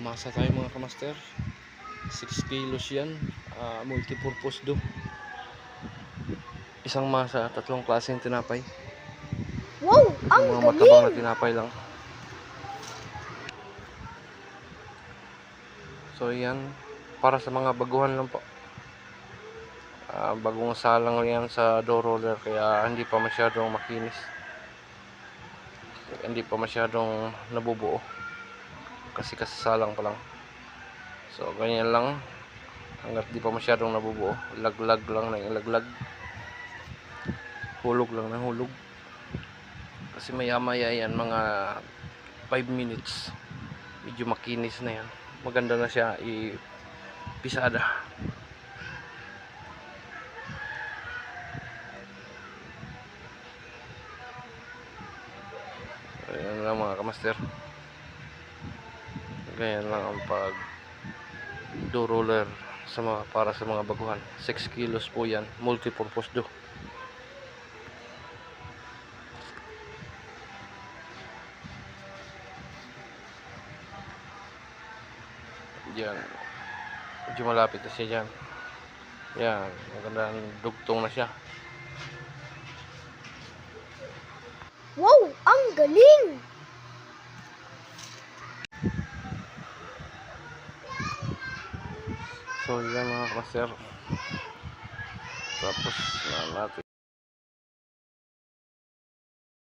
Masa tayo mga kamaster. 6 kilos yan. Multipurpose do. Isang masa, 3 klaseng tinapay. Wow, ang Yung mga galing! matabang na tinapay lang. So yan, para sa mga baguhan lang po. Bagong salang yan sa dough roller, kaya hindi pa masyadong makinis. Hindi pa masyadong nabubuo. Kasi kasasalang pa lang. So ganyan lang. Hanggat di pa masyadong nabubuo. Laglag lang ng laglag. Hulog lang ng hulog. Kasi maya maya yan, mga 5 minutes. Medyo makinis na yan. Maganda na siya ipisada. Ayan lang mga kamaster. Ganyan lang ang pag dough roller para sa mga baguhan. 6 kilos po yan. Multipurpose dough. Yan. Medyo malapit na siya dyan. Yan. Magandang dugtong na siya. Wow, ang galing! So yan mga kamaster. Tapos na natin.